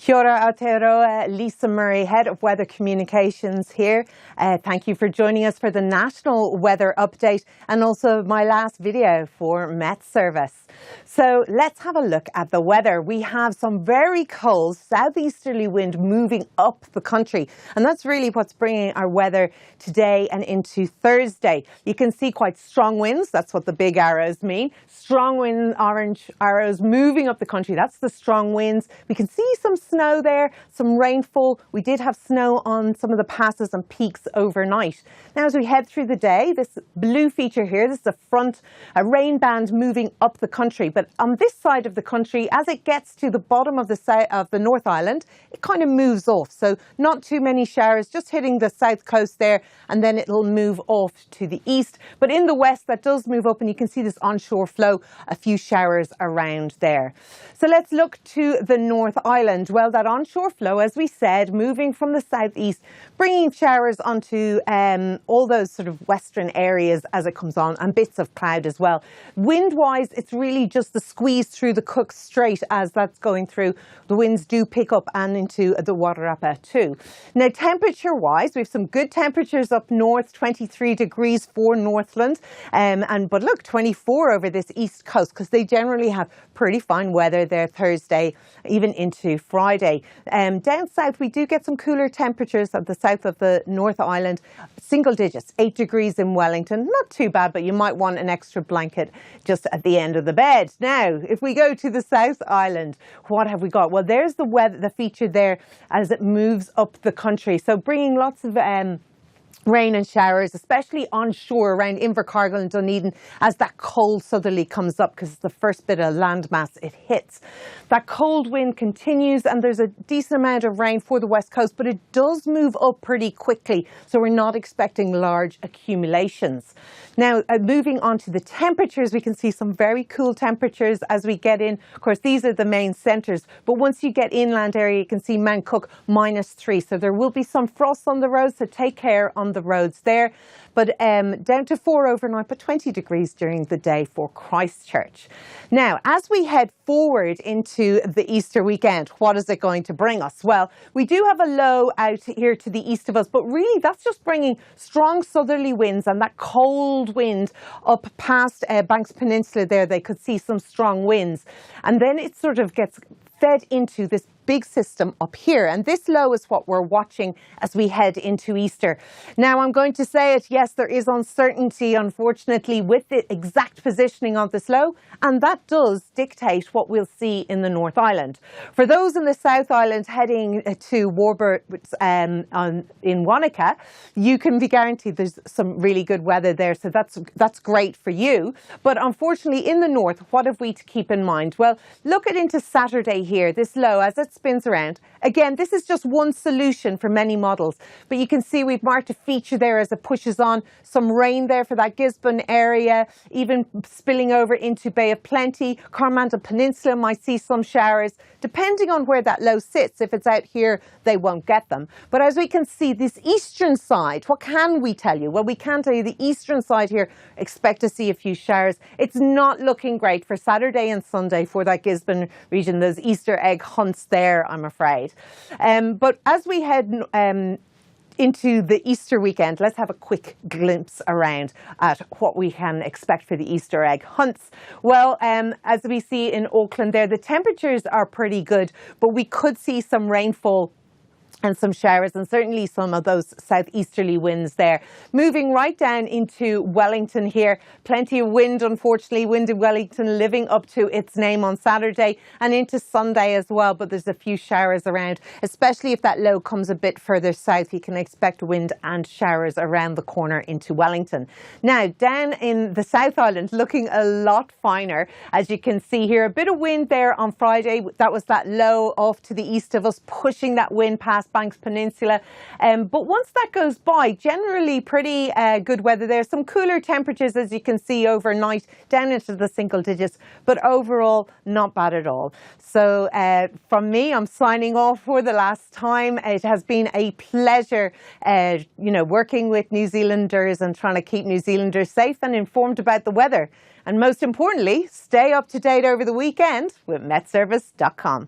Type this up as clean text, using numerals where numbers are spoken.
Kia ora Aotearoa, Lisa Murray, Head of Weather Communications here. Thank you for joining us for the National Weather Update and also my last video for Met Service. So let's have a look at the weather. We have some very cold southeasterly wind moving up the country, and that's really what's bringing our weather today and into Thursday. You can see quite strong winds, that's what the big arrows mean. Strong wind, orange arrows moving up the country, that's the strong winds. We can see some snow there, some rainfall. We did have snow on some of the passes and peaks overnight. Now as we head through the day, this blue feature here, this is a rain band moving up the country. But on this side of the country, as it gets to the bottom of the North Island, it kind of moves off. So not too many showers, just hitting the south coast there, and then it'll move off to the east. But in the west, that does move up, and you can see this onshore flow, a few showers around there. So let's look to the North Island. Well, that onshore flow, as we said, moving from the southeast, bringing showers onto all those sort of western areas as it comes on, and bits of cloud as well. Wind-wise, it's really just the squeeze through the Cook Strait as that's going through. The winds do pick up and into the Wairarapa too. Now, temperature-wise, we have some good temperatures up north, 23 degrees for Northland, but look, 24 over this east coast, because they generally have pretty fine weather there Thursday, even into Friday. Down south, we do get some cooler temperatures at the south of the North Island, single digits, 8 degrees in Wellington. Not too bad, but you might want an extra blanket just at the end of the bed. Now, if we go to the South Island, what have we got? Well, there's the weather, the feature there as it moves up the country. So bringing lots of rain and showers, especially onshore around Invercargill and Dunedin, as that cold southerly comes up, because it's the first bit of landmass it hits. That cold wind continues, and there's a decent amount of rain for the west coast, but it does move up pretty quickly, so we're not expecting large accumulations. Now, moving on to the temperatures, we can see some very cool temperatures as we get in. Of course, these are the main centres, but once you get inland area, you can see Mount Cook -3, so there will be some frost on the roads, so take care on the roads there. But down to 4 overnight, but 20 degrees during the day for Christchurch. Now, as we head forward into the Easter weekend, what is it going to bring us? Well, we do have a low out here to the east of us, but really that's just bringing strong southerly winds and that cold wind up past Banks Peninsula there. They could see some strong winds. And then it sort of gets fed into this big system up here, and this low is what we're watching as we head into Easter. Now, I'm going to say it, yes, there is uncertainty, unfortunately, with the exact positioning of this low, and that does dictate what we'll see in the North Island. For those in the South Island heading to Warburton in Wanaka, you can be guaranteed there's some really good weather there, so that's great for you. But unfortunately, in the north, what have we to keep in mind? Well, look at into Saturday here, this low, as it spins around. Again, this is just one solution for many models, but you can see we've marked a feature there as it pushes on. Some rain there for that Gisborne area, even spilling over into Bay of Plenty. Coromandel Peninsula might see some showers, depending on where that low sits. If it's out here, they won't get them. But as we can see, this eastern side, what can we tell you? Well, we can tell you the eastern side here, expect to see a few showers. It's not looking great for Saturday and Sunday for that Gisborne region, those Easter egg hunts there, I'm afraid. But as we head into the Easter weekend, let's have a quick glimpse around at what we can expect for the Easter egg hunts. Well, as we see in Auckland there, the temperatures are pretty good, but we could see some rainfall and some showers, and certainly some of those southeasterly winds there. Moving right down into Wellington here, plenty of wind, unfortunately. Wind in Wellington living up to its name on Saturday and into Sunday as well, but there's a few showers around, especially if that low comes a bit further south. You can expect wind and showers around the corner into Wellington. Now, down in the South Island, looking a lot finer. As you can see here, a bit of wind there on Friday. That was that low off to the east of us, pushing that wind past Banks Peninsula. But once that goes by, generally pretty good weather there. Some cooler temperatures, as you can see, overnight, down into the single digits, but overall not bad at all. So from me, I'm signing off for the last time. It has been a pleasure, working with New Zealanders and trying to keep New Zealanders safe and informed about the weather. And most importantly, stay up to date over the weekend with metservice.com.